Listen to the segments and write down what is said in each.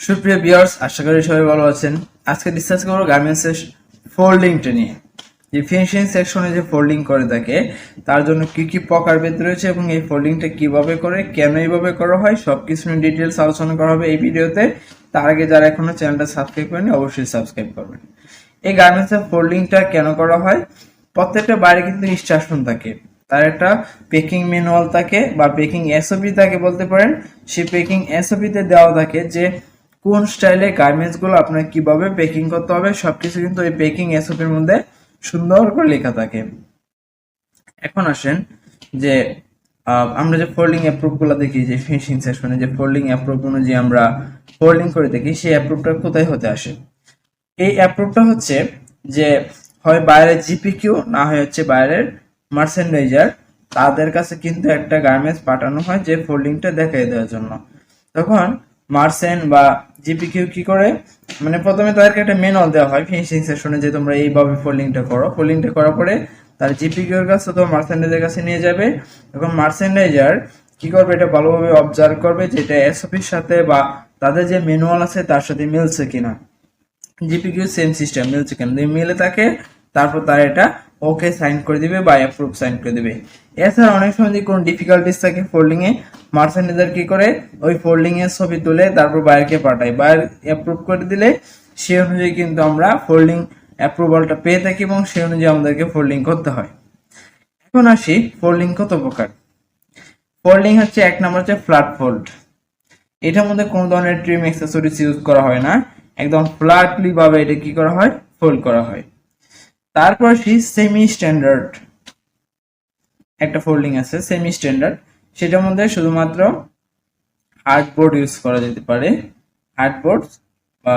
সুপ্রিয় ভিউয়ার্স, আশা করি সবাই ভালো আছেন। আজকে ডিসকাস করব গার্মেন্টসের ফোল্ডিংটা নিয়ে। যে ফিনিশিং সেকশনে যে ফোল্ডিং করে থাকে তার জন্য কি কি প্রকারভেদ রয়েছে এবং এই ফোল্ডিংটা কিভাবে করে, কেন এইভাবে করা হয়, সবকিছু নিয়ে ডিটেইলস আলোচনা করা হবে এই ভিডিওতে। তার আগে যারা এখনো চ্যানেলটা সাবস্ক্রাইব করেনি অবশ্যই সাবস্ক্রাইব করবেন। এই গার্মেন্টসের ফোল্ডিংটা কেন করা হয়? প্রত্যেকটা বাইরে কিন্তু ইনস্ট্রাকশন থাকে, তার একটা পেকিং ম্যানুয়াল থাকে বা পেকিং এসওপি থাকে বলতে পারেন। সেই পেকিং এসওপি তে দেওয়া থাকে যে কোন স্টাইলে গার্মেন্টস গুলো আপনার কিভাবে পেকিং করতে হবে, সবকিছু কিন্তু এই পেকিং এসওপির মধ্যে সুন্দর করে লেখা থাকে। এখন আসেন যে আমরা যে ফোল্ডিং অ্যাপ্রুভ গুলো দেখি, যে ফিনিশিং সেকশনে যে ফোল্ডিং অ্যাপ্রুভ অনুযায়ী আমরা ফোল্ডিং করে দেখি, সেই অ্যাপ্রুভটা কোথায় হতে আসে? এই অ্যাপ্রুভটা হচ্ছে যে হয় বাইরের জিপিকিউ, না হয় হচ্ছে বাইরের মার্চেন্ডাইজার, তাদের কাছে কিন্তু একটা গার্মেন্টস পাঠানো হয় যে ফোল্ডিংটা দেখাই দেওয়ার জন্য। তখন মার্চেন্ট বা জিপিকিউ কি করে, মানে প্রথমে তাদেরকে একটা ম্যানুয়াল দেওয়া হয় ফিনিশিং সেকশনে যে তোমরা এইভাবে ফোল্ডিংটা করো। ফোল্ডিংটা করার পরে তার জিপিকিউ এর কাছে অথবা মার্চেন্ডাইজার কাছে নিয়ে যাবে। এখন মার্চেন্ডাইজার কি করবে, এটা ভালোভাবে অবজার্ভ করবে যে এটা এসওপির সাথে বা তাদের যে ম্যানুয়াল আছে তার সাথে মিলছে কিনা। জিপিকিউ সেম সিস্টেম, মিলছে কিনা, যদি মিলে থাকে তারপর তার এটা ওকে সাইন করে দিবে বা অ্যাপ্রুভ সাইন করে দিবে। এছাড়া অনেক সময় যদি কোনো ডিফিকাল্টিস থাকে ফোল্ডিং এ, মার্চেন্ডাইজার কি করে ওই ফোল্ডিং এর ছবি তুলে তারপর বাইরকে পাঠায়, বাইর অ্যাপ্রুভ করে দিলে সেই অনুযায়ী কিন্তু আমরা ফোল্ডিং অ্যাপ্রুভালটা পেয়ে থাকি এবং সেই অনুযায়ী আমাদেরকে ফোল্ডিং করতে হয়। এখন আসি ফোল্ডিং কত প্রকার। ফোল্ডিং হচ্ছে এক নাম্বার হচ্ছে ফ্ল্যাট ফোল্ড। এটার মধ্যে কোনো ধরনের ট্রিম অ্যাক্সেসরিজ ইউজ করা হয় না, একদম ফ্ল্যাটলি ভাবে এটা কি করা হয়, ফোল্ড করা হয়। তারপর আসি সেমি স্ট্যান্ডার্ড। একটা ফোল্ডিং আছে সেমি স্ট্যান্ডার্ড, সেটার মধ্যে শুধুমাত্র হার্ডবোর্ড ইউজ করা যেতে পারে, হার্ডবোর্ড বা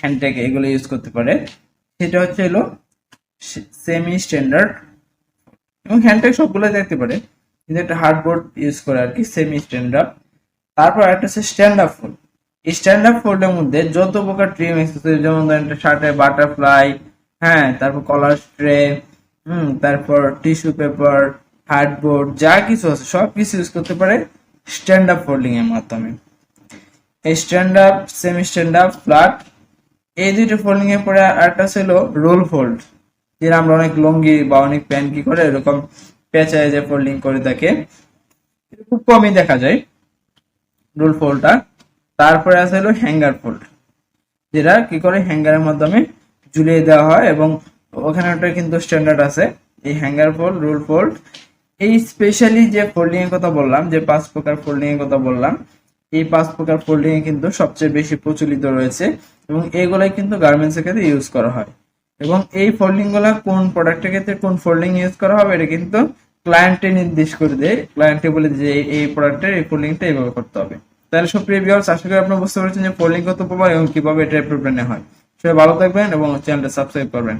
হ্যান্ডটেক এগুলো ইউজ করতে পারে। সেটা হচ্ছে হলো সেমি স্ট্যান্ডার্ড, এবং হ্যান্ডটেক সবগুলো দেখতে পারে, কিন্তু একটা হার্ডবোর্ড ইউজ করে আর কি, সেমি স্ট্যান্ডার্ড। তারপর একটা হচ্ছে স্ট্যান্ড আপ ফোল্ড। এই স্ট্যান্ড আপ ফোল্ডের মধ্যে যত প্রকার ট্রিম অ্যাক্সেসরি, যেমন ধরেন শার্টে বাটারফ্লাই, হ্যাঁ, তারপর কলার স্ট্রে, তারপর টিস্যু পেপার, হার্ডবোর্ড, যা কিছু আছে সব কিছু ইউজ করতে পারে স্ট্যান্ড আপ ফোল্ডিং এর মাধ্যমে। এই stand up, semi stand up, flat, এই দুইটা ফোল্ডিং এর পরে আরেকটা ছিল রোল ফোল্ড, যেটা আমরা অনেক লুঙ্গি বা অনেক প্যান্ট কি করে এরকম পেঁচায় যে ফোল্ডিং করে থাকে, খুব কমই দেখা যায় রোল ফোল্ডটা। তারপরে আছে হলো হ্যাঙ্গার ফোল্ড, যেটা কি করে হ্যাঙ্গারের মাধ্যমে ঝুলিয়ে দেওয়া হয়, এবং ওখানে একটা কিন্তু স্ট্যান্ডার্ড আছে। এই হ্যাঙ্গার ফোল্ড, রোল ফোল্ড, এই স্পেশালি যে ফোল্ডিং এর কথা বললাম, যে 5 প্রকার ফোল্ডিং এর কথা বললাম, এই 5 প্রকার ফোল্ডিং এ কিন্তু সবচেয়ে বেশি প্রচলিত রয়েছে এবং এগুলাই কিন্তু গার্মেন্টস এর ক্ষেত্রে ইউজ করা হয়। এবং এই ফোল্ডিং গুলা কোন প্রোডাক্টের ক্ষেত্রে কোন ফোল্ডিং ইউজ করা হবে এটা কিন্তু ক্লায়েন্টে নির্দেশ করে দেয়, ক্লায়েন্টে বলে যে এই প্রোডাক্টের এই ফোল্ডিংটা এইভাবে করতে হবে। তাহলে সুপ্রিয় ভিউয়ার্স, আশা করি আপনারা বুঝতে পেরেছেন যে ফোল্ডিং কত প্রকার এবং কিভাবে এটা প্রিপেয়ার হয়। সবাই ভালো থাকবেন এবং চ্যানেলটা সাবস্ক্রাইব করবেন।